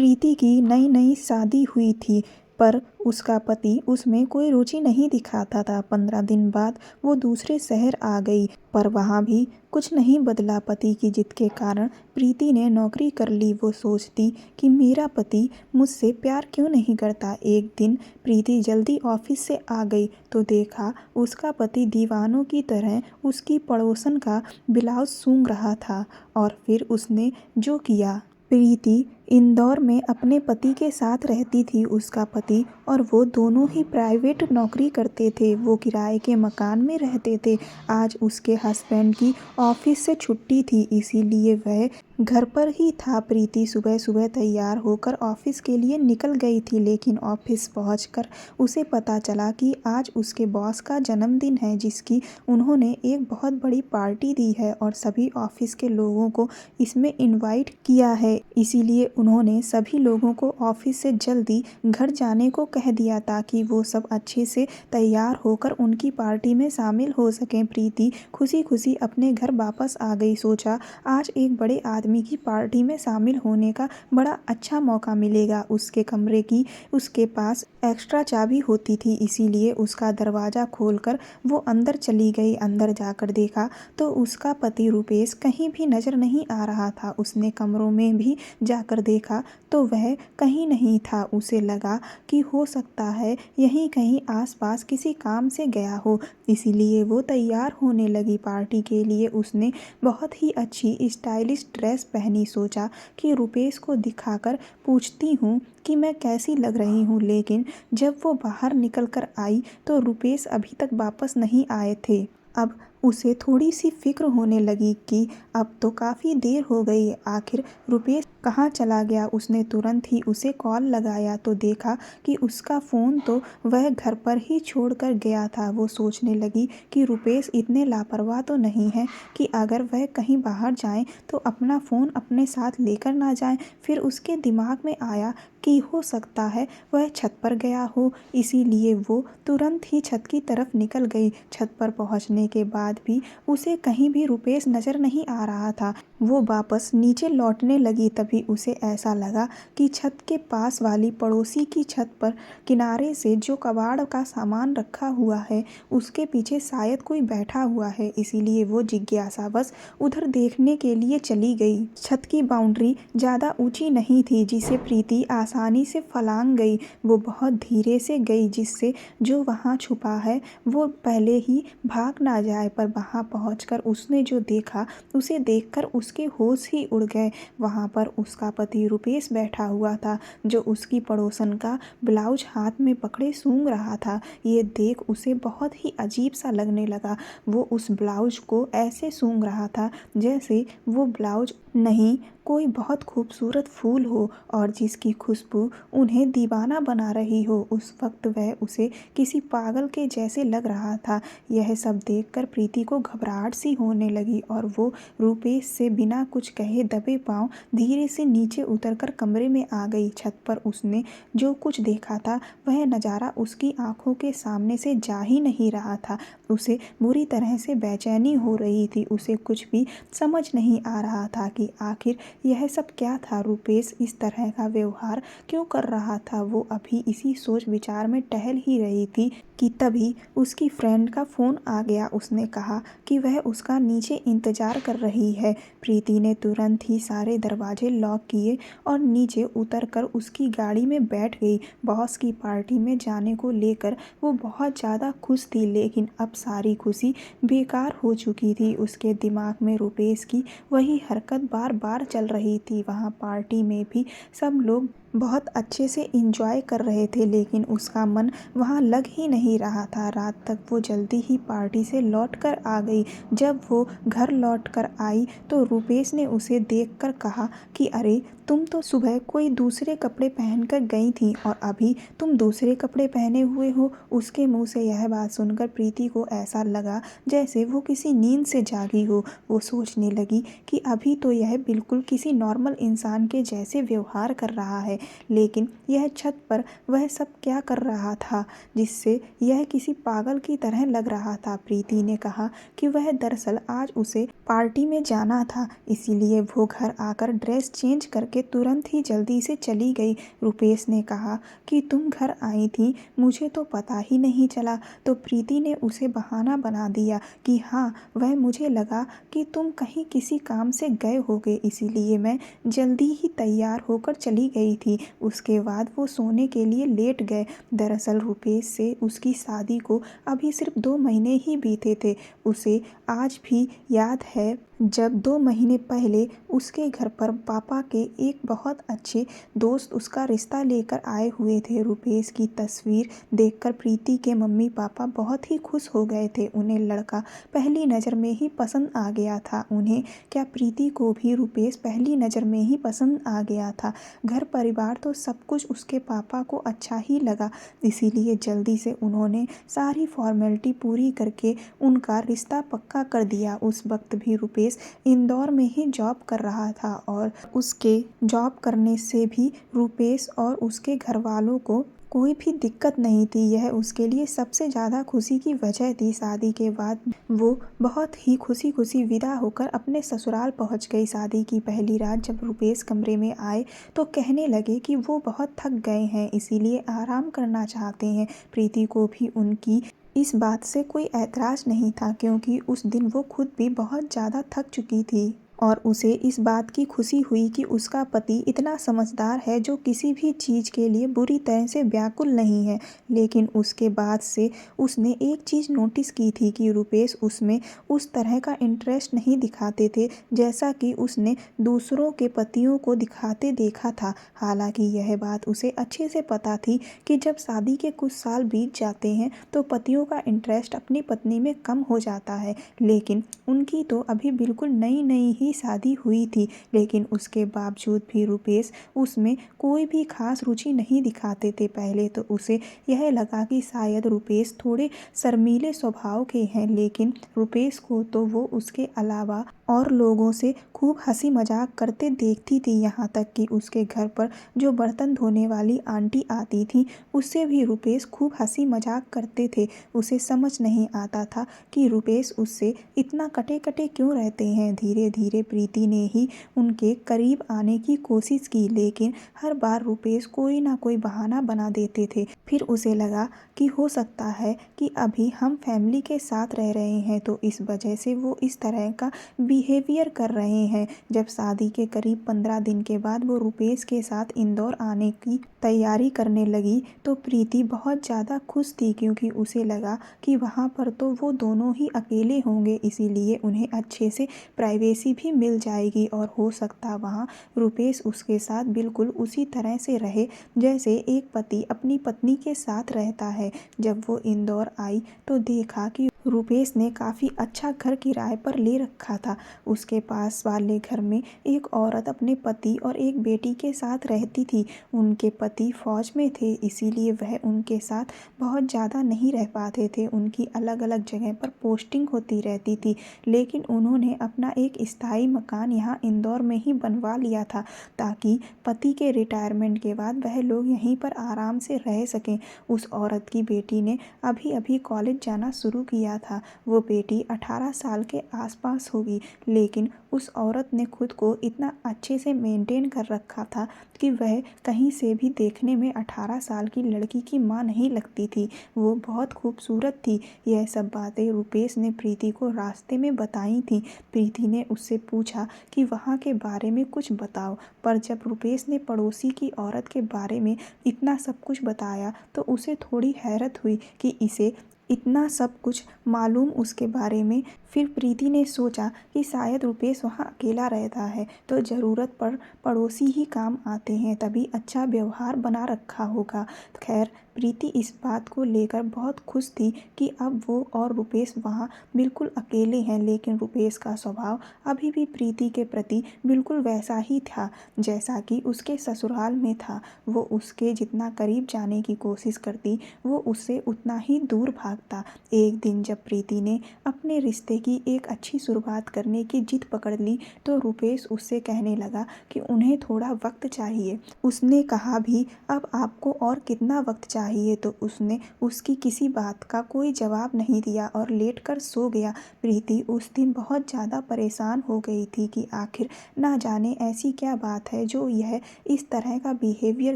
प्रीति की नई नई शादी हुई थी, पर उसका पति उसमें कोई रुचि नहीं दिखाता था। 15 दिन बाद वो दूसरे शहर आ गई, पर वहाँ भी कुछ नहीं बदला। पति की जिद के कारण प्रीति ने नौकरी कर ली। वो सोचती कि मेरा पति मुझसे प्यार क्यों नहीं करता। एक दिन प्रीति जल्दी ऑफिस से आ गई तो देखा उसका पति दीवानों की तरह उसकी पड़ोसन का ब्लाउज सूंघ रहा था। और फिर उसने जो किया। प्रीति इंदौर में अपने पति के साथ रहती थी। उसका पति और वो दोनों ही प्राइवेट नौकरी करते थे। वो किराए के मकान में रहते थे। आज उसके हस्बैंड की ऑफिस से छुट्टी थी, इसीलिए वह घर पर ही था। प्रीति सुबह सुबह तैयार होकर ऑफिस के लिए निकल गई थी, लेकिन ऑफिस पहुंचकर उसे पता चला कि आज उसके बॉस का जन्मदिन है, जिसकी उन्होंने एक बहुत बड़ी पार्टी दी है और सभी ऑफिस के लोगों को इसमें इनवाइट किया है। इसीलिए उन्होंने सभी लोगों को ऑफिस से जल्दी घर जाने को कह दिया, ताकि वो सब अच्छे से तैयार होकर उनकी पार्टी में शामिल हो सकें। प्रीति खुशी खुशी अपने घर वापस आ गई। सोचा आज एक बड़े आदमी की पार्टी में शामिल होने का बड़ा अच्छा मौका मिलेगा। उसके कमरे की उसके पास एक्स्ट्रा चाबी होती थी, इसीलिए उसका दरवाज़ा खोलकर वो अंदर चली गई। अंदर जाकर देखा तो उसका पति रुपेश कहीं भी नजर नहीं आ रहा था। उसने कमरों में भी जाकर देखा तो वह कहीं नहीं था। उसे लगा कि हो सकता है यहीं कहीं आसपास किसी काम से गया हो, इसीलिए वो तैयार होने लगी। पार्टी के लिए उसने बहुत ही अच्छी स्टाइलिश ड्रेस पहनी। सोचा कि रुपेश को दिखाकर पूछती हूँ कि मैं कैसी लग रही हूँ, लेकिन जब वो बाहर निकल कर आई तो रुपेश अभी तक वापस नहीं आए थे। अब उसे थोड़ी सी फिक्र होने लगी कि अब तो काफ़ी देर हो गई, आखिर रुपेश कहाँ चला गया। उसने तुरंत ही उसे कॉल लगाया तो देखा कि उसका फ़ोन तो वह घर पर ही छोड़कर गया था। वो सोचने लगी कि रुपेश इतने लापरवाह तो नहीं है कि अगर वह कहीं बाहर जाएं तो अपना फ़ोन अपने साथ लेकर ना जाएं। फिर उसके दिमाग में आया कि हो सकता है वह छत पर गया हो, इसीलिए वो तुरंत ही छत की तरफ निकल गई। छत पर पहुंचने के बाद भी उसे कहीं भी रुपेश नज़र नहीं आ रहा था। वो वापस नीचे लौटने लगी, तभी उसे ऐसा लगा कि छत के पास वाली पड़ोसी की छत पर किनारे से जो कबाड़ का सामान रखा हुआ है उसके पीछे शायद कोई बैठा हुआ है, इसीलिए वो जिज्ञासावश उधर देखने के लिए चली गई। छत की बाउंड्री ज़्यादा ऊंची नहीं थी, जिसे प्रीति आसानी से फलांग गई। वो बहुत धीरे से गई, जिससे जो वहाँ छुपा है वो पहले ही भाग ना जाए। पर वहाँ पहुंचकर उसने जो देखा उसे देखकर उसके होश ही उड़ गए। वहाँ पर उसका पति रुपेश बैठा हुआ था, जो उसकी पड़ोसन का ब्लाउज हाथ में पकड़े सूंघ रहा था। ये देख उसे बहुत ही अजीब सा लगने लगा। वो उस ब्लाउज को ऐसे सूंघ रहा था जैसे वो ब्लाउज नहीं कोई बहुत खूबसूरत फूल हो और जिसकी खुशबू उन्हें दीवाना बना रही हो। उस वक्त वह उसे किसी पागल के जैसे लग रहा था। यह सब देखकर प्रीति को घबराहट सी होने लगी और वो रुपेश से बिना कुछ कहे दबे पांव धीरे से नीचे उतरकर कमरे में आ गई। छत पर उसने जो कुछ देखा था वह नज़ारा उसकी आंखों के सामने से जा ही नहीं रहा था। उसे बुरी तरह से बेचैनी हो रही थी। उसे कुछ भी समझ नहीं आ रहा था कि आखिर यह सब क्या था। रुपेश इस तरह का व्यवहार क्यों कर रहा था। वो अभी इसी सोच विचार में टहल ही रही थी कि तभी उसकी फ्रेंड का फ़ोन आ गया। उसने कहा कि वह उसका नीचे इंतज़ार कर रही है। प्रीति ने तुरंत ही सारे दरवाजे लॉक किए और नीचे उतरकर उसकी गाड़ी में बैठ गई। बॉस की पार्टी में जाने को लेकर वो बहुत ज़्यादा खुश थी, लेकिन अब सारी खुशी बेकार हो चुकी थी। उसके दिमाग में रुपेश की वही हरकत बार बार चल रही थी। वहाँ पार्टी में भी सब लोग बहुत अच्छे से एंजॉय कर रहे थे, लेकिन उसका मन वहाँ लग ही नहीं रहा था। रात तक वो जल्दी ही पार्टी से लौट कर आ गई। जब वो घर लौट कर आई तो रुपेश ने उसे देखकर कहा कि अरे तुम तो सुबह कोई दूसरे कपड़े पहनकर गई थी और अभी तुम दूसरे कपड़े पहने हुए हो। उसके मुंह से यह बात सुनकर प्रीति को ऐसा लगा जैसे वो किसी नींद से जागी हो। वो सोचने लगी कि अभी तो यह बिल्कुल किसी नॉर्मल इंसान के जैसे व्यवहार कर रहा है, लेकिन यह छत पर वह सब क्या कर रहा था जिससे यह किसी पागल की तरह लग रहा था। प्रीति ने कहा कि वह दरअसल आज उसे पार्टी में जाना था, इसीलिए वो घर आकर ड्रेस चेंज करके करके तुरंत ही जल्दी से चली गई। रुपेश ने कहा कि तुम घर आई थी, मुझे तो पता ही नहीं चला। तो प्रीति ने उसे बहाना बना दिया कि हाँ, वह मुझे लगा कि तुम कहीं किसी काम से गए होगे, इसीलिए मैं जल्दी ही तैयार होकर चली गई थी। उसके बाद वो सोने के लिए लेट गए। दरअसल रुपेश से उसकी शादी को अभी सिर्फ 2 महीने ही बीते थे। उसे आज भी याद है जब 2 महीने पहले उसके घर पर पापा के एक बहुत अच्छे दोस्त उसका रिश्ता लेकर आए हुए थे। रुपेश की तस्वीर देखकर प्रीति के मम्मी पापा बहुत ही खुश हो गए थे। उन्हें लड़का पहली नज़र में ही पसंद आ गया था। उन्हें क्या, प्रीति को भी रुपेश पहली नज़र में ही पसंद आ गया था। घर परिवार तो सब कुछ उसके पापा को अच्छा ही लगा, इसीलिए जल्दी से उन्होंने सारी फॉर्मेलिटी पूरी करके उनका रिश्ता पक्का कर दिया। उस वक्त भी रुपेश इंदौर में ही जॉब कर रहा था और उसके जॉब करने से भी रुपेश और उसके घर वालों को कोई भी दिक्कत नहीं थी। यह उसके लिए सबसे ज़्यादा खुशी की वजह थी। शादी के बाद वो बहुत ही खुशी खुशी विदा होकर अपने ससुराल पहुंच गई। शादी की पहली रात जब रुपेश कमरे में आए तो कहने लगे कि वो बहुत थक गए हैं, इसीलिए आराम करना चाहते हैं। प्रीति को भी उनकी इस बात से कोई ऐतराज़ नहीं था, क्योंकि उस दिन वो खुद भी बहुत ज़्यादा थक चुकी थी और उसे इस बात की खुशी हुई कि उसका पति इतना समझदार है जो किसी भी चीज़ के लिए बुरी तरह से व्याकुल नहीं है। लेकिन उसके बाद से उसने एक चीज़ नोटिस की थी कि रुपेश उसमें उस तरह का इंटरेस्ट नहीं दिखाते थे जैसा कि उसने दूसरों के पतियों को दिखाते देखा था। हालांकि यह बात उसे अच्छे से पता थी कि जब शादी के कुछ साल बीत जाते हैं तो पतियों का इंटरेस्ट अपनी पत्नी में कम हो जाता है। लेकिन उनकी तो अभी बिल्कुल नई नई ही शादी हुई थी, लेकिन उसके बावजूद भी रुपेश उसमें कोई भी खास रुचि नहीं दिखाते थे। पहले तो उसे यह लगा कि शायद रुपेश थोड़े शर्मीले स्वभाव के हैं, लेकिन रुपेश को तो वो उसके अलावा और लोगों से खूब हंसी मजाक करते देखती थी। यहाँ तक कि उसके घर पर जो बर्तन धोने वाली आंटी आती थी उससे भी रुपेश खूब हंसी मजाक करते थे। उसे समझ नहीं आता था कि रुपेश उससे इतना कटे कटे क्यों रहते हैं। धीरे धीरे प्रीति ने ही उनके करीब आने की कोशिश की, लेकिन हर बार रुपेश कोई ना कोई बहाना बना देते थे। फिर उसे लगा कि हो सकता है कि अभी हम फैमिली के साथ रह रहे हैं तो इस वजह से वो इस तरह का बिहेवियर कर रहे हैं। जब शादी के करीब 15 दिन के बाद वो रुपेश के साथ इंदौर आने की तैयारी करने लगी तो प्रीति बहुत ज़्यादा खुश थी, क्योंकि उसे लगा कि वहाँ पर तो वो दोनों ही अकेले होंगे, इसीलिए उन्हें अच्छे से प्राइवेसी भी मिल जाएगी और हो सकता वहाँ रुपेश उसके साथ बिल्कुल उसी तरह से रहे जैसे एक पति अपनी पत्नी के साथ रहता है। जब वो इंदौर आई तो देखा कि रुपेश ने काफ़ी अच्छा घर किराए पर ले रखा था। उसके पास वाले घर में एक औरत अपने पति और एक बेटी के साथ रहती थी। उनके पति फौज में थे, इसीलिए वह उनके साथ बहुत ज़्यादा नहीं रह पाते थे। उनकी अलग अलग जगह पर पोस्टिंग होती रहती थी, लेकिन उन्होंने अपना एक स्थायी मकान यहाँ इंदौर में ही बनवा लिया था ताकि पति के रिटायरमेंट के बाद वह लोग यहीं पर आराम से रह सकें। उस औरत की बेटी ने अभी अभी कॉलेज जाना शुरू किया था। वो बेटी 18 साल के आसपास होगी, लेकिन उस औरत ने खुद को इतना अच्छे से मेंटेन कर रखा था कि वह कहीं से भी देखने में 18 साल की लड़की की मां नहीं लगती थी। वो बहुत खूबसूरत थी। यह सब बातें रुपेश ने प्रीति को रास्ते में बताई थी। प्रीति ने उससे पूछा कि वहाँ के बारे में कुछ बताओ, पर जब रुपेश ने पड़ोसी की औरत के बारे में इतना सब कुछ बताया तो उसे थोड़ी हैरत हुई कि इसे इतना सब कुछ मालूम उसके बारे में। फिर प्रीति ने सोचा कि शायद रुपेश वहाँ अकेला रहता है तो ज़रूरत पर पड़ोसी ही काम आते हैं, तभी अच्छा व्यवहार बना रखा होगा। खैर, प्रीति इस बात को लेकर बहुत खुश थी कि अब वो और रुपेश वहाँ बिल्कुल अकेले हैं, लेकिन रुपेश का स्वभाव अभी भी प्रीति के प्रति बिल्कुल वैसा ही था जैसा कि उसके ससुराल में था। वो उसके जितना करीब जाने की कोशिश करती, वो उससे उतना ही दूर भागता। एक दिन जब प्रीति ने अपने रिश्ते की एक अच्छी शुरुआत करने की जिद पकड़ ली तो रुपेश उससे कहने लगा कि उन्हें थोड़ा वक्त चाहिए। उसने कहा भी, अब आपको और कितना वक्त चाहिए? चाहिए तो उसने उसकी किसी बात का कोई जवाब नहीं दिया और लेटकर सो गया। प्रीति उस दिन बहुत ज़्यादा परेशान हो गई थी कि आखिर ना जाने ऐसी क्या बात है जो यह इस तरह का बिहेवियर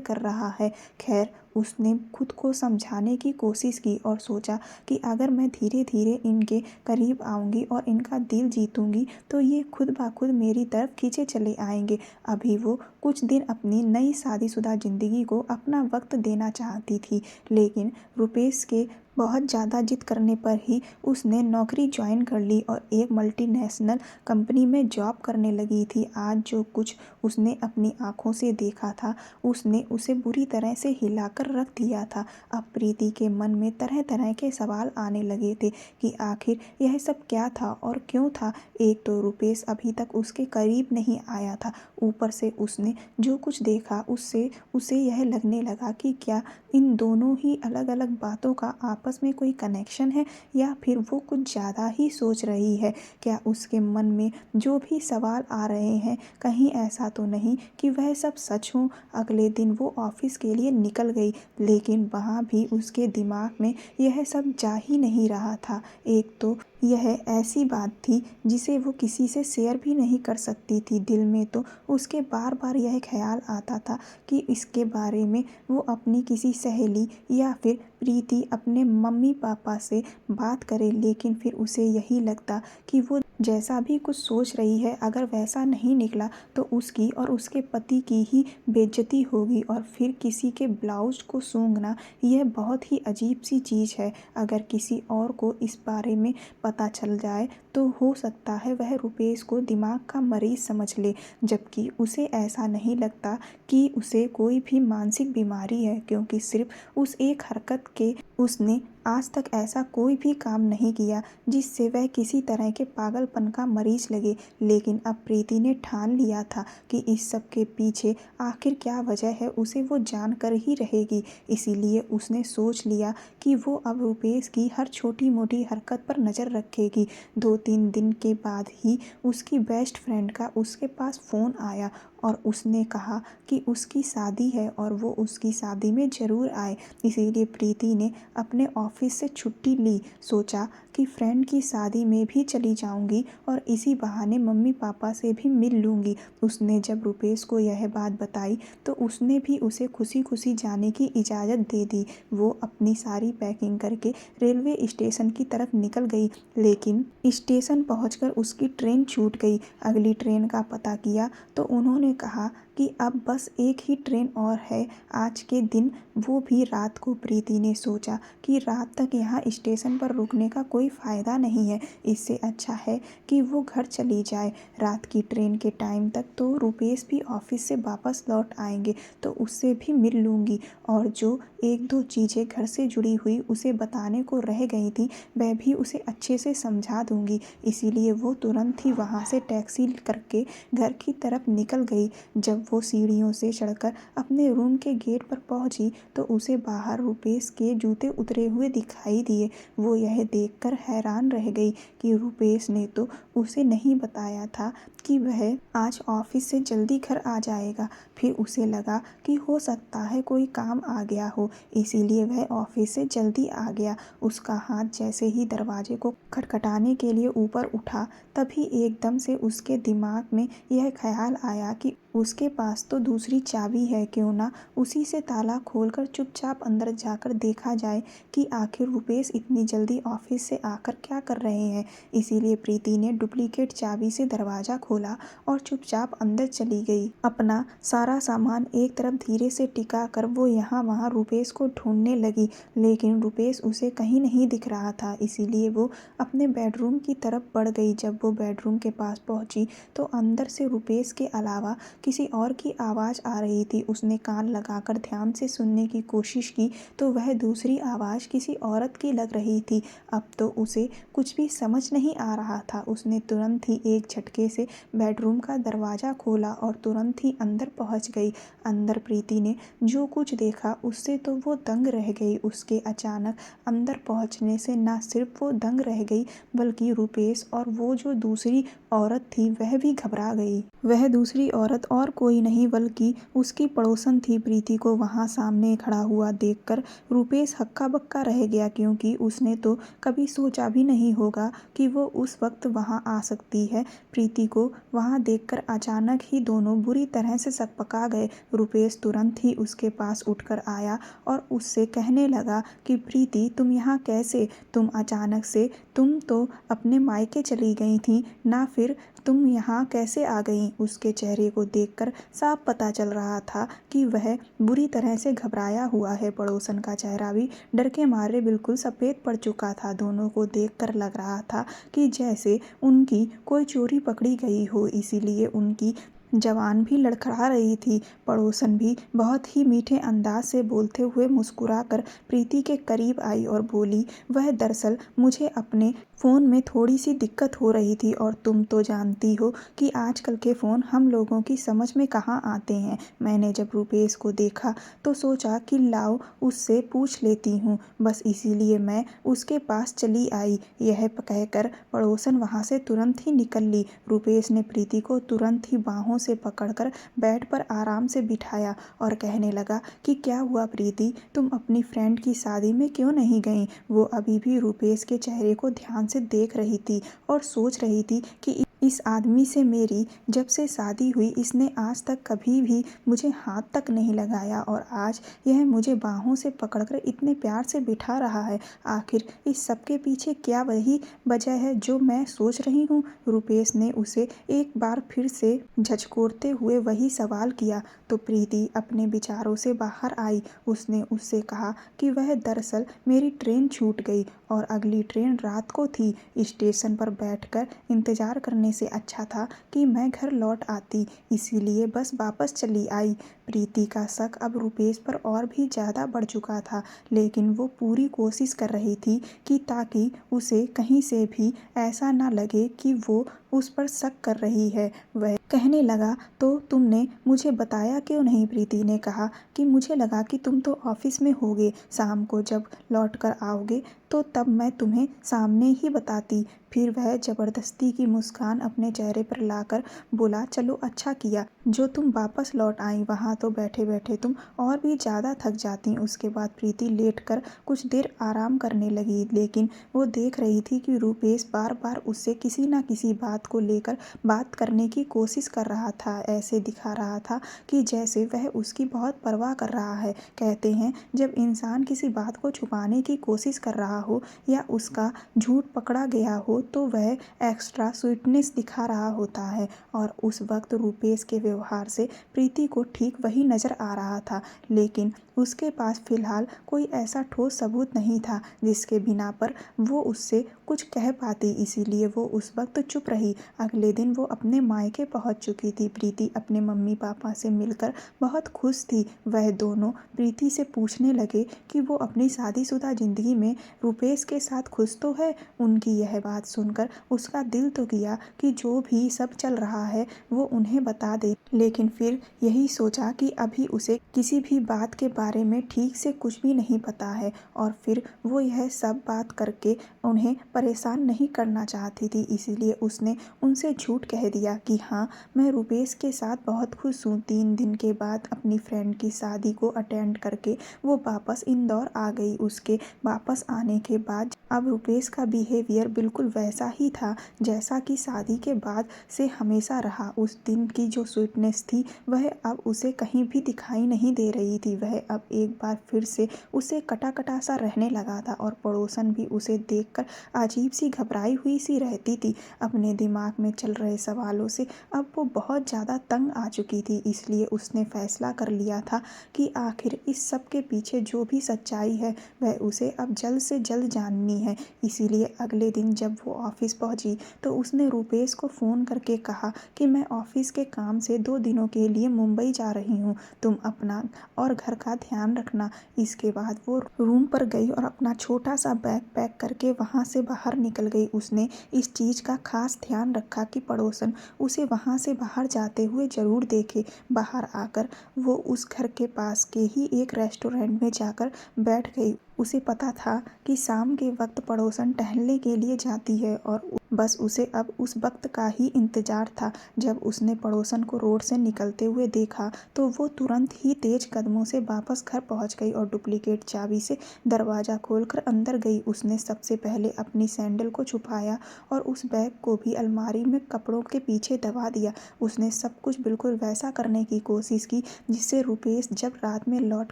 कर रहा है। खैर उसने खुद को समझाने की कोशिश की और सोचा कि अगर मैं धीरे धीरे इनके करीब आऊँगी और इनका दिल जीतूँगी तो ये खुद ब खुद मेरी तरफ खींचे चले आएंगे। अभी वो कुछ दिन अपनी नई शादीशुदा ज़िंदगी को अपना वक्त देना चाहती थी, लेकिन रुपेश के बहुत ज़्यादा जिद करने पर ही उसने नौकरी ज्वाइन कर ली और एक मल्टीनेशनल कंपनी में जॉब करने लगी थी। आज जो कुछ उसने अपनी आंखों से देखा था उसने उसे बुरी तरह से हिलाकर रख दिया था। अब प्रीति के मन में तरह तरह के सवाल आने लगे थे कि आखिर यह सब क्या था और क्यों था। एक तो रुपेश अभी तक उसके करीब नहीं आया था, ऊपर से उसने जो कुछ देखा उससे उसे यह लगने लगा कि क्या इन दोनों ही अलग अलग बातों का आपस में कोई कनेक्शन है या फिर वो कुछ ज़्यादा ही सोच रही है। क्या उसके मन में जो भी सवाल आ रहे हैं कहीं ऐसा तो नहीं कि वह सब सच हो। अगले दिन वो ऑफिस के लिए निकल गई, लेकिन वहाँ भी उसके दिमाग में यह सब जा ही नहीं रहा था। एक तो यह ऐसी बात थी जिसे वो किसी से शेयर भी नहीं कर सकती थी। दिल में तो उसके बार बार यह ख्याल आता था कि इसके बारे में वो अपनी किसी सहेली या फिर प्रीति अपने मम्मी पापा से बात करे, लेकिन फिर उसे यही लगता कि वो जैसा भी कुछ सोच रही है अगर वैसा नहीं निकला तो उसकी और उसके पति की ही बेइज्जती होगी। और फिर किसी के ब्लाउज को सूंघना यह बहुत ही अजीब सी चीज़ है। अगर किसी और को इस बारे में पता चल जाए तो हो सकता है वह रुपेश को दिमाग का मरीज समझ ले, जबकि उसे ऐसा नहीं लगता कि उसे कोई भी मानसिक बीमारी है, क्योंकि सिर्फ उस एक हरकत के उसने आज तक ऐसा कोई भी काम नहीं किया जिससे वह किसी तरह के पागलपन का मरीज लगे। लेकिन अब प्रीति ने ठान लिया था कि इस सब के पीछे आखिर क्या वजह है उसे वो जान कर ही रहेगी। इसीलिए उसने सोच लिया कि वो अब रुपेश की हर छोटी मोटी हरकत पर नज़र रखेगी। 2-3 दिन के बाद ही उसकी बेस्ट फ्रेंड का उसके पास फ़ोन आया और उसने कहा कि उसकी शादी है और वो उसकी शादी में ज़रूर आए। इसीलिए प्रीति ने अपने ऑफिस से छुट्टी ली। सोचा कि फ्रेंड की शादी में भी चली जाऊंगी और इसी बहाने मम्मी पापा से भी मिल लूँगी। उसने जब रुपेश को यह बात बताई तो उसने भी उसे खुशी खुशी जाने की इजाज़त दे दी। वो अपनी सारी पैकिंग करके रेलवे स्टेशन की तरफ निकल गई, लेकिन स्टेशन पहुंचकर उसकी ट्रेन छूट गई। अगली ट्रेन का पता किया तो उन्होंने कहा कि अब बस एक ही ट्रेन और है आज के दिन, वो भी रात को। प्रीति ने सोचा कि रात तक यहाँ स्टेशन पर रुकने का कोई फ़ायदा नहीं है, इससे अच्छा है कि वो घर चली जाए। रात की ट्रेन के टाइम तक तो रुपेश भी ऑफिस से वापस लौट आएंगे तो उससे भी मिल लूँगी और जो एक दो चीज़ें घर से जुड़ी हुई उसे बताने को रह गई थी वह भी उसे अच्छे से समझा दूँगी। इसीलिए वो तुरंत ही वहाँ से टैक्सी करके घर की तरफ निकल गई। जब वो सीढ़ियों से चढ़कर अपने रूम के गेट पर पहुंची तो उसे बाहर रुपेश के जूते उतरे हुए दिखाई दिए। वो यह देखकर हैरान रह गई कि रुपेश ने तो उसे नहीं बताया था कि वह आज ऑफिस से जल्दी घर आ जाएगा। फिर उसे लगा कि हो सकता है कोई काम आ गया हो, इसीलिए वह ऑफिस से जल्दी आ गया। उसका हाथ जैसे ही दरवाजे को खटखटाने के लिए ऊपर उठा तभी एकदम से उसके दिमाग में यह ख्याल आया कि उसके पास तो दूसरी चाबी है, क्यों ना उसी से ताला खोलकर चुपचाप अंदर जाकर देखा जाए कि आखिर रुपेश इतनी जल्दी ऑफिस से आकर क्या कर रहे हैं। इसीलिए प्रीति ने डुप्लीकेट चाबी से दरवाज़ा खोला और चुपचाप अंदर चली गई। अपना सारा सामान एक तरफ धीरे से टिका कर वो यहाँ वहाँ रुपेश को ढूंढने लगी, लेकिन रुपेश उसे कहीं नहीं दिख रहा था। इसीलिए वो अपने बेडरूम की तरफ बढ़ गई। जब वो बेडरूम के पास पहुँची तो अंदर से रुपेश के अलावा किसी और की आवाज़ आ रही थी। उसने कान लगाकर ध्यान से सुनने की कोशिश की तो वह दूसरी आवाज़ किसी औरत की लग रही थी। अब तो उसे कुछ भी समझ नहीं आ रहा था। उसने तुरंत ही एक झटके से बेडरूम का दरवाज़ा खोला और तुरंत ही अंदर पहुंच गई। अंदर प्रीति ने जो कुछ देखा उससे तो वो दंग रह गई। उसके अचानक अंदर पहुंचने से न सिर्फ वो दंग रह गई बल्कि रुपेश और वो जो दूसरी औरत थी वह भी घबरा गई। वह दूसरी औरत और कोई नहीं बल्कि उसकी पड़ोसन थी। प्रीति को वहाँ सामने खड़ा हुआ देखकर रूपेश हक्का बक्का रह गया, क्योंकि उसने तो कभी सोचा भी नहीं होगा कि वो उस वक्त वहाँ आ सकती है। प्रीति को वहाँ देखकर अचानक ही दोनों बुरी तरह से सकपका गए। रूपेश तुरंत ही उसके पास उठकर आया और उससे कहने लगा कि प्रीति, तुम यहाँ कैसे? तुम अचानक से, तुम तो अपने मायके चली गई थी ना, फिर तुम यहाँ कैसे आ गई? उसके चेहरे को देखकर साफ पता चल रहा था कि वह बुरी तरह से घबराया हुआ है। पड़ोसन का चेहरा भी डर के मारे बिल्कुल सफ़ेद पड़ चुका था। दोनों को देखकर लग रहा था कि जैसे उनकी कोई चोरी पकड़ी गई हो, इसीलिए उनकी जबान भी लड़खड़ा रही थी। पड़ोसन भी बहुत ही मीठे अंदाज से बोलते हुए मुस्कुराकर प्रीति के करीब आई और बोली, वह दरअसल मुझे अपने फ़ोन में थोड़ी सी दिक्कत हो रही थी, और तुम तो जानती हो कि आजकल के फ़ोन हम लोगों की समझ में कहाँ आते हैं। मैंने जब रूपेश को देखा तो सोचा कि लाओ उससे पूछ लेती हूँ, बस इसीलिए मैं उसके पास चली आई। यह कहकर पड़ोसन वहाँ से तुरंत ही निकल ली। रूपेश ने प्रीति को तुरंत ही बाहों से पकड़कर बेड पर आराम से बिठाया और कहने लगा कि क्या हुआ प्रीति, तुम अपनी फ्रेंड की शादी में क्यों नहीं गई? वो अभी भी रूपेश के चेहरे को ध्यान से देख रही थी और सोच रही थी कि इस आदमी से मेरी जब से शादी हुई, इसने आज तक कभी भी मुझे हाथ तक नहीं लगाया, और आज यह मुझे बाहों से पकड़कर इतने प्यार से बिठा रहा है। आखिर इस सब के पीछे क्या वही वजह है जो मैं सोच रही हूँ? रूपेश ने उसे एक बार फिर से झकझोरते हुए वही सवाल किया तो प्रीति अपने विचारों से बाहर आई। उसने उससे कहा कि वह दरअसल मेरी ट्रेन छूट गई और अगली ट्रेन रात को थी। स्टेशन पर बैठकर इंतज़ार करने से अच्छा था कि मैं घर लौट आती, इसीलिए बस वापस चली आई। प्रीति का शक अब रूपेश पर और भी ज़्यादा बढ़ चुका था, लेकिन वो पूरी कोशिश कर रही थी कि ताकि उसे कहीं से भी ऐसा ना लगे कि वो उस पर शक कर रही है। वह कहने लगा, तो तुमने मुझे बताया क्यों नहीं? प्रीति ने कहा कि मुझे लगा कि तुम तो ऑफिस में होगे, शाम को जब लौट कर आओगे तो तब मैं तुम्हें सामने ही बताती। फिर वह ज़बरदस्ती की मुस्कान अपने चेहरे पर लाकर बोला, चलो अच्छा किया जो तुम वापस लौट आई, वहाँ तो बैठे बैठे तुम और भी ज़्यादा थक जाती। उसके बाद प्रीति लेटकर कुछ देर आराम करने लगी, लेकिन वो देख रही थी कि रूपेश बार बार उससे किसी न किसी बात को लेकर बात करने की कोशिश कर रहा था। ऐसे दिखा रहा था कि जैसे वह उसकी बहुत परवाह कर रहा है। कहते हैं, जब इंसान किसी बात को छुपाने की कोशिश कर रहा हो या उसका झूठ पकड़ा गया हो तो वह एक्स्ट्रा स्वीटनेस दिखा रहा होता है, और उस वक्त रूपेश के व्यवहार से प्रीति को ठीक वही नज़र आ रहा था। लेकिन उसके पास फिलहाल कोई ऐसा ठोस सबूत नहीं था जिसके बिना पर वो उससे कुछ कह पाती, इसीलिए वो उस वक्त चुप रही। अगले दिन वो अपने मायके पहुंच चुकी थी। प्रीति अपने मम्मी पापा से मिलकर बहुत खुश थी। वह दोनों प्रीति से पूछने लगे कि वो अपनी शादीशुदा ज़िंदगी में रूपेश के साथ खुश तो है। उनकी यह बात सुनकर उसका दिल तो किया कि जो भी सब चल रहा है वो उन्हें बता दे, लेकिन फिर यही सोचा कि अभी उसे किसी भी बात के बारे में ठीक से कुछ भी नहीं पता है, और फिर वो यह सब बात करके उन्हें परेशान नहीं करना चाहती थी। इसीलिए उसने उनसे झूठ कह दिया कि हाँ, मैं रूपेश के साथ बहुत खुश हूँ। 3 दिन के बाद अपनी फ्रेंड की शादी को अटेंड करके वो वापस इंदौर आ गई। उसके वापस आने के बाद अब रूपेश का बिहेवियर बिल्कुल वैसा ही था जैसा कि शादी के बाद से हमेशा रहा। उस दिन की जो स्वीटनेस थी वह अब उसे कहीं भी दिखाई नहीं दे रही थी। वह अब एक बार फिर से उसे कटा कटा सा रहने लगा था, और पड़ोसन भी उसे देखकर अजीब सी घबराई हुई सी रहती थी। अपने दिमाग में चल रहे सवालों से अब वो बहुत ज़्यादा तंग आ चुकी थी, इसलिए उसने फैसला कर लिया था कि आखिर इस सब के पीछे जो भी सच्चाई है वह उसे अब जल्द से जल्द जाननी है। इसीलिए अगले दिन जब वो ऑफिस पहुंची तो उसने रूपेश को फ़ोन करके कहा कि मैं ऑफिस के काम से 2 दिनों के लिए मुंबई जा रही हूँ, तुम अपना और घर का ध्यान रखना। इसके बाद वो रूम पर गई और अपना छोटा सा बैग पैक करके वहाँ से बाहर निकल गई। उसने इस चीज़ का खास ध्यान रखा कि पड़ोसन उसे वहाँ से बाहर जाते हुए ज़रूर देखे। बाहर आकर वो उस घर के पास के ही एक रेस्टोरेंट में जाकर बैठ गई। उसे पता था कि शाम के वक्त पड़ोसन टहलने के लिए जाती है और बस उसे अब उस वक्त का ही इंतजार था। जब उसने पड़ोसन को रोड से निकलते हुए देखा तो वो तुरंत ही तेज कदमों से वापस घर पहुंच गई और डुप्लीकेट चाबी से दरवाज़ा खोलकर अंदर गई। उसने सबसे पहले अपनी सैंडल को छुपाया और उस बैग को भी अलमारी में कपड़ों के पीछे दबा दिया। उसने सब कुछ बिल्कुल वैसा करने की कोशिश की जिससे रुपेश जब रात में लौट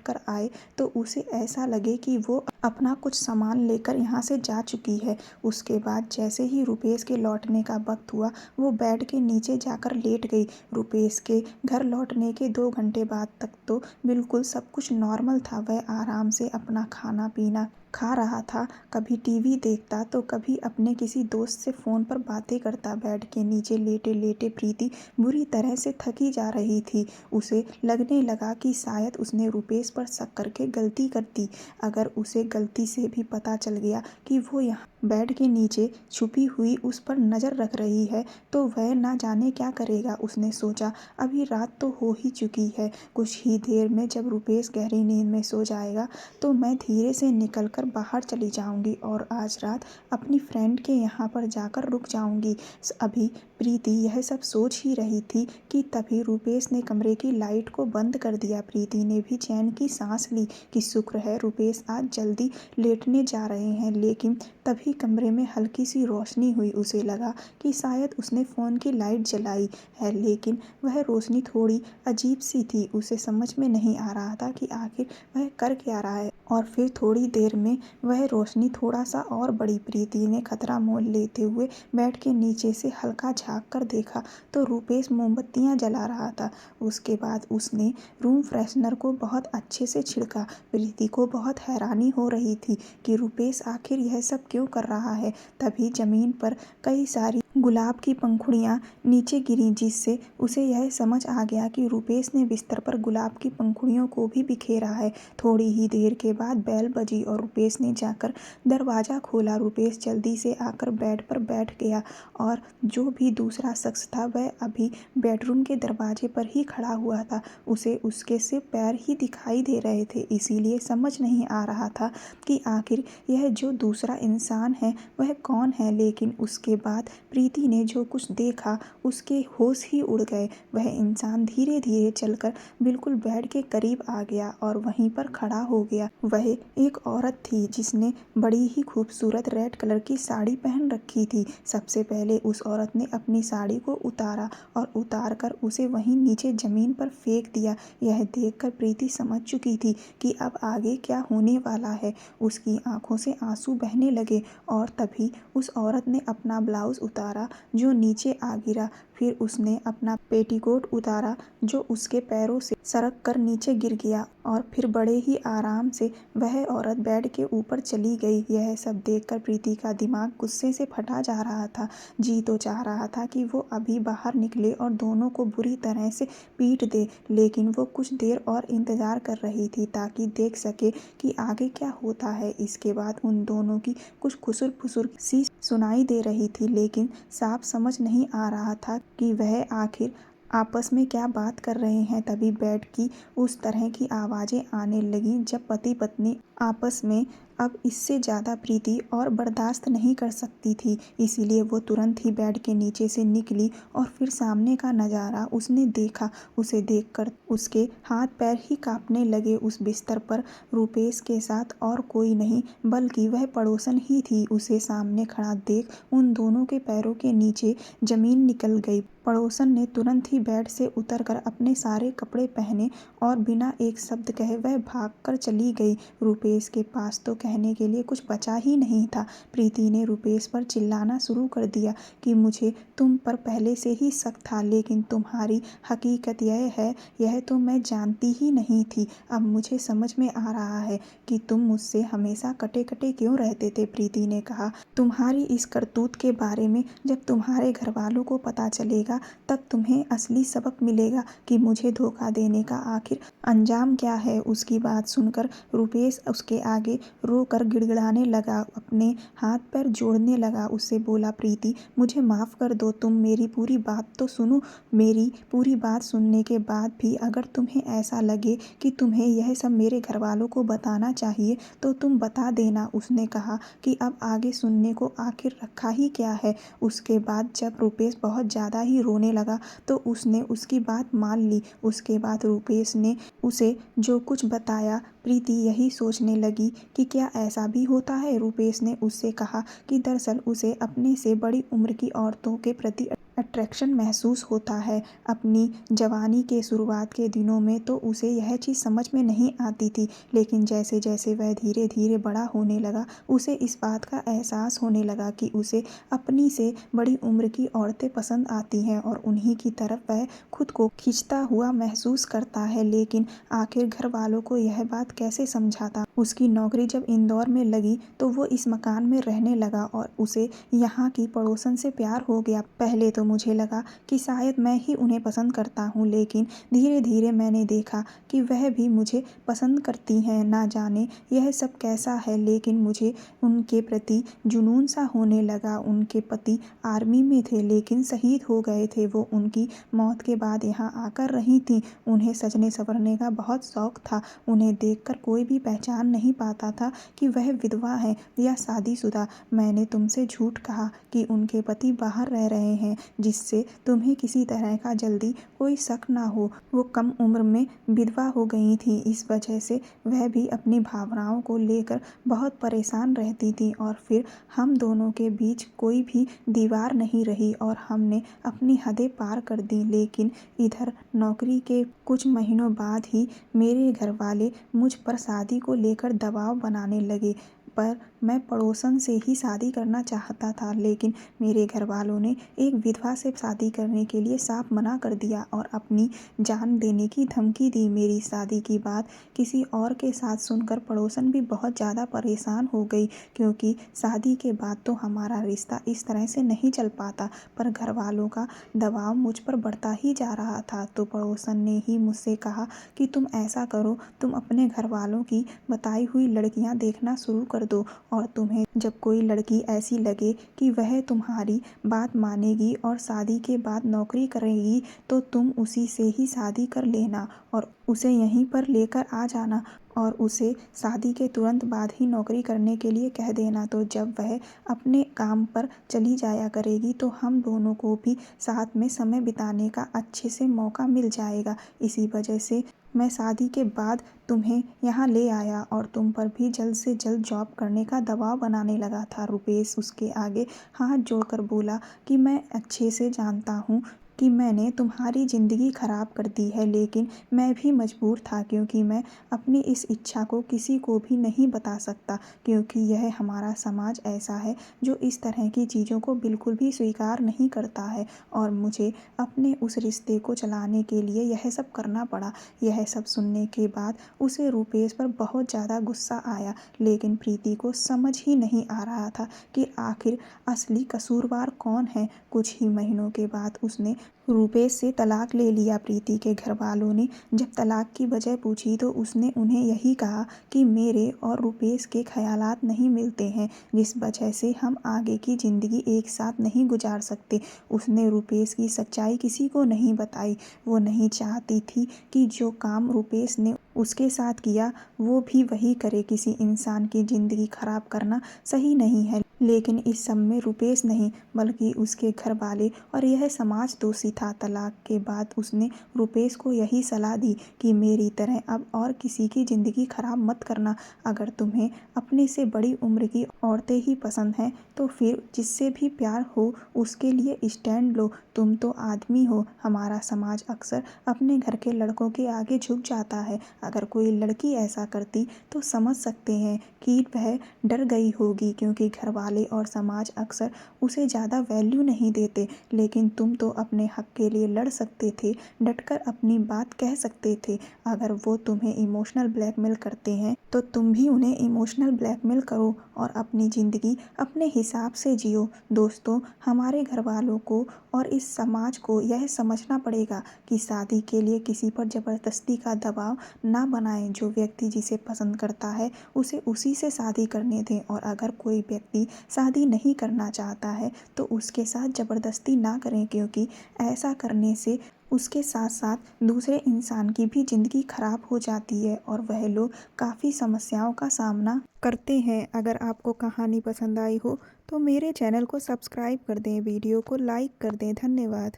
कर आए तो उसे ऐसा लगे कि वो अपना कुछ सामान लेकर यहाँ से जा चुकी है। उसके बाद जैसे ही रुपेश के लौटने का वक्त हुआ वो बेड के नीचे जाकर लेट गई। रुपेश के घर लौटने के 2 घंटे बाद तक तो बिल्कुल सब कुछ नॉर्मल था। वह आराम से अपना खाना पीना खा रहा था, कभी टीवी देखता तो कभी अपने किसी दोस्त से फ़ोन पर बातें करता। बेड के नीचे लेटे लेटे प्रीति बुरी तरह से थकी जा रही थी। उसे लगने लगा कि शायद उसने रुपेश पर शक करके गलती कर दी। अगर उसे गलती से भी पता चल गया कि वो यहाँ बेड के नीचे छुपी हुई उस पर नज़र रख रही है तो वह ना जाने क्या करेगा। उसने सोचा अभी रात तो हो ही चुकी है, कुछ ही देर में जब रुपेश गहरी नींद में सो जाएगा तो मैं धीरे से निकलकर बाहर चली जाऊंगी और आज रात अपनी फ्रेंड के यहाँ पर जाकर रुक जाऊंगी। अभी प्रीति यह सब सोच ही रही थी कि तभी रुपेश ने कमरे की लाइट को बंद कर दिया। प्रीति ने भी चैन की सांस ली कि शुक्र है रुपेश आज जल्दी लेटने जा रहे हैं। लेकिन तभी कमरे में हल्की सी रोशनी हुई। उसे लगा कि शायद उसने फ़ोन की लाइट जलाई है, लेकिन वह रोशनी थोड़ी अजीब सी थी। उसे समझ में नहीं आ रहा था कि आखिर वह कर क्या रहा है। और फिर थोड़ी देर में वह रोशनी थोड़ा सा और बढ़ी। प्रीति ने खतरा मोल लेते हुए बेड के नीचे से हल्का झाँक कर देखा तो रुपेश मोमबत्तियाँ जला रहा था। उसके बाद उसने रूम फ्रेशनर को बहुत अच्छे से छिड़का। प्रीति को बहुत हैरानी हो रही थी कि रुपेश आखिर यह सब क्यों कर रहा है। तभी जमीन पर कई सारी गुलाब की पंखुड़ियाँ नीचे गिरी जिससे उसे यह समझ आ गया कि रुपेश ने बिस्तर पर गुलाब की पंखुड़ियों को भी बिखेरा है। थोड़ी ही देर के बाद बेल बजी और रुपेश ने जाकर दरवाज़ा खोला। रुपेश जल्दी से आकर बेड पर बैठ गया और जो भी दूसरा शख्स था वह अभी बेडरूम के दरवाजे पर ही खड़ा हुआ था। उसे उसके सिर्फ पैर ही दिखाई दे रहे थे, इसीलिए समझ नहीं आ रहा था कि आखिर यह जो दूसरा इंसान है वह कौन है। लेकिन उसके बाद प्रीति ने जो कुछ देखा उसके होश ही उड़ गए। वह इंसान धीरे धीरे चलकर बिल्कुल बेड के करीब आ गया और वहीं पर खड़ा हो गया। वह एक औरत थी जिसने बड़ी ही खूबसूरत रेड कलर की साड़ी पहन रखी थी। सबसे पहले उस औरत ने अपनी साड़ी को उतारा और उतार कर उसे वहीं नीचे ज़मीन पर फेंक दिया। यह देखकर प्रीति समझ चुकी थी कि अब आगे क्या होने वाला है। उसकी आंखों से आंसू बहने लगे और तभी उस औरत ने अपना ब्लाउज उतारा जो नीचे आ गिरा। फिर उसने अपना पेटीकोट उतारा जो उसके पैरों से सरक कर नीचे गिर गया और फिर बड़े ही आराम से वह औरत बेड के ऊपर चली गई। यह सब देखकर प्रीति का दिमाग गुस्से से फटा जा रहा था। जी तो चाह रहा था कि वो अभी बाहर निकले और दोनों को बुरी तरह से पीट दे, लेकिन वो कुछ देर और इंतज़ार कर रही थी ताकि देख सके कि आगे क्या होता है। इसके बाद उन दोनों की कुछ खुसुर फुसुर सी सुनाई दे रही थी, लेकिन साफ समझ नहीं आ रहा था कि वह आखिर आपस में क्या बात कर रहे हैं। तभी बेड की उस तरह की आवाज़ें आने लगीं जब पति पत्नी आपस में अब इससे ज़्यादा प्रीति और बर्दाश्त नहीं कर सकती थी। इसीलिए वो तुरंत ही बेड के नीचे से निकली और फिर सामने का नज़ारा उसने देखा। उसे देखकर उसके हाथ पैर ही कांपने लगे। उस बिस्तर पर रुपेश के साथ और कोई नहीं बल्कि वह पड़ोसन ही थी। उसे सामने खड़ा देख उन दोनों के पैरों के नीचे ज़मीन निकल गई। पड़ोसन ने तुरंत ही बेड से उतरकर अपने सारे कपड़े पहने और बिना एक शब्द कहे वह भागकर चली गई। रुपेश के पास तो कहने के लिए कुछ बचा ही नहीं था। प्रीति ने रुपेश पर चिल्लाना शुरू कर दिया कि मुझे तुम पर पहले से ही शक था, लेकिन तुम्हारी हकीकत यह है, यह तो मैं जानती ही नहीं थी। अब मुझे समझ में आ रहा है कि तुम मुझसे हमेशा कटे कटे क्यों रहते थे। प्रीति ने कहा, तुम्हारी इस करतूत के बारे में जब तुम्हारे घर वालों को पता चलेगा तब तुम्हें असली सबक मिलेगा कि मुझे धोखा देने का आखिर अंजाम क्या है। उसकी बात सुनकर रुपेश उसके आगे रो कर गिड़गिड़ाने लगा, अपने हाथ पैर जोड़ने लगा। उससे बोला, प्रीति मुझे माफ़ कर दो, तुम मेरी पूरी बात तो सुनो। मेरी पूरी बात सुनने के बाद भी अगर तुम्हें ऐसा लगे कि तुम्हें यह सब मेरे घर वालों को बताना चाहिए तो तुम बता देना। उसने कहा कि अब आगे सुनने को आखिर रखा ही क्या है। उसके बाद जब रुपेश बहुत ज़्यादा ही रोने लगा तो उसने उसकी बात मान ली। उसके बाद रुपेश ने उसे जो कुछ बताया, प्रीति यही सोचने लगी कि क्या ऐसा भी होता है। रुपेश ने उससे कहा कि दरअसल उसे अपने से बड़ी उम्र की औरतों के प्रति अट्रैक्शन महसूस होता है। अपनी जवानी के शुरुआत के दिनों में तो उसे यह चीज़ समझ में नहीं आती थी, लेकिन जैसे जैसे वह धीरे धीरे बड़ा होने लगा उसे इस बात का एहसास होने लगा कि उसे अपनी से बड़ी उम्र की औरतें पसंद आती हैं और उन्हीं की तरफ वह खुद को खींचता हुआ महसूस करता है। लेकिन आखिर घर वालों को यह बात कैसे समझाता। उसकी नौकरी जब इंदौर में लगी तो वो इस मकान में रहने लगा और उसे यहाँ की पड़ोसन से प्यार हो गया। पहले तो मुझे लगा कि शायद मैं ही उन्हें पसंद करता हूँ, लेकिन धीरे धीरे मैंने देखा कि वह भी मुझे पसंद करती हैं। ना जाने यह सब कैसा है, लेकिन मुझे उनके प्रति जुनून सा होने लगा। उनके पति आर्मी में थे लेकिन शहीद हो गए थे। वो उनकी मौत के बाद यहाँ आकर रही थीं। उन्हें सजने संवरने का बहुत शौक था। उन्हें देखकर कोई भी पहचान नहीं पाता था कि वह विधवा है या शादीशुदा। मैंने तुमसे झूठ कहा कि उनके पति बाहर रह रहे हैं, जिससे तुम्हें किसी तरह का जल्दी कोई शक ना हो। वो कम उम्र में विधवा हो गई थी, इस वजह से वह भी अपनी भावनाओं को लेकर बहुत परेशान रहती थी और फिर हम दोनों के बीच कोई भी दीवार नहीं रही और हमने अपनी हदें पार कर दी। लेकिन इधर नौकरी के कुछ महीनों बाद ही मेरे घर वाले मुझ पर शादी को लेकर दबाव बनाने लगे। पर मैं पड़ोसन से ही शादी करना चाहता था, लेकिन मेरे घर वालों ने एक विधवा से शादी करने के लिए साफ मना कर दिया और अपनी जान देने की धमकी दी। मेरी शादी की बात किसी और के साथ सुनकर पड़ोसन भी बहुत ज़्यादा परेशान हो गई, क्योंकि शादी के बाद तो हमारा रिश्ता इस तरह से नहीं चल पाता। पर घर वालों का दबाव मुझ पर बढ़ता ही जा रहा था, तो पड़ोसन ने ही मुझसे कहा कि तुम ऐसा करो, तुम अपने घर वालों की बताई हुई लड़कियां देखना शुरू कर दो और तुम्हें जब कोई लड़की ऐसी लगे कि वह तुम्हारी बात मानेगी और शादी के बाद नौकरी करेगी तो तुम उसी से ही शादी कर लेना और उसे यहीं पर लेकर आ जाना और उसे शादी के तुरंत बाद ही नौकरी करने के लिए कह देना। तो जब वह अपने काम पर चली जाया करेगी तो हम दोनों को भी साथ में समय बिताने का अच्छे से मौका मिल जाएगा। इसी वजह से मैं शादी के बाद तुम्हें यहाँ ले आया और तुम पर भी जल्द से जल्द जॉब करने का दबाव बनाने लगा था। रुपेश उसके आगे हाथ जोड़कर बोला कि मैं अच्छे से जानता हूँ कि मैंने तुम्हारी ज़िंदगी ख़राब कर दी है, लेकिन मैं भी मजबूर था क्योंकि मैं अपनी इस इच्छा को किसी को भी नहीं बता सकता, क्योंकि यह हमारा समाज ऐसा है जो इस तरह की चीज़ों को बिल्कुल भी स्वीकार नहीं करता है और मुझे अपने उस रिश्ते को चलाने के लिए यह सब करना पड़ा। यह सब सुनने के बाद उसे रुपेश पर बहुत ज़्यादा गुस्सा आया, लेकिन प्रीति को समझ ही नहीं आ रहा था कि आखिर असली कसूरवार कौन है। कुछ ही महीनों के बाद उसने रुपेश से तलाक ले लिया। प्रीति के घर वालों ने जब तलाक की वजह पूछी तो उसने उन्हें यही कहा कि मेरे और रुपेश के ख्यालात नहीं मिलते हैं, जिस वजह से हम आगे की ज़िंदगी एक साथ नहीं गुजार सकते। उसने रुपेश की सच्चाई किसी को नहीं बताई। वो नहीं चाहती थी कि जो काम रुपेश ने उसके साथ किया वो भी वही करे। किसी इंसान की ज़िंदगी खराब करना सही नहीं है, लेकिन इस सब में रुपेश नहीं बल्कि उसके घर वाले और यह समाज दोषी था। तलाक के बाद उसने रुपेश को यही सलाह दी कि मेरी तरह अब और किसी की ज़िंदगी खराब मत करना। अगर तुम्हें अपने से बड़ी उम्र की औरतें ही पसंद हैं तो फिर जिससे भी प्यार हो उसके लिए स्टैंड लो। तुम तो आदमी हो। हमारा समाज अक्सर अपने घर के लड़कों के आगे झुक जाता है। अगर कोई लड़की ऐसा करती तो समझ सकते हैं कि वह डर गई होगी, क्योंकि घर वाले और समाज अक्सर उसे ज़्यादा वैल्यू नहीं देते। लेकिन तुम तो अपने हक के लिए लड़ सकते थे, डटकर अपनी बात कह सकते थे। अगर वो तुम्हें इमोशनल ब्लैकमेल करते हैं तो तुम भी उन्हें इमोशनल ब्लैकमेल करो और अपनी ज़िंदगी अपने हिसाब से जियो। दोस्तों, हमारे घर वालों को और इस समाज को यह समझना पड़ेगा कि शादी के लिए किसी पर ज़बरदस्ती का दबाव ना बनाएं। जो व्यक्ति जिसे पसंद करता है उसे उसी से शादी करने दें, और अगर कोई व्यक्ति शादी नहीं करना चाहता है तो उसके साथ ज़बरदस्ती ना करें, क्योंकि ऐसा करने से उसके साथ साथ दूसरे इंसान की भी ज़िंदगी खराब हो जाती है और वह लोग काफ़ी समस्याओं का सामना करते हैं। अगर आपको कहानी पसंद आई हो तो मेरे चैनल को सब्सक्राइब कर दें, वीडियो को लाइक कर दें। धन्यवाद।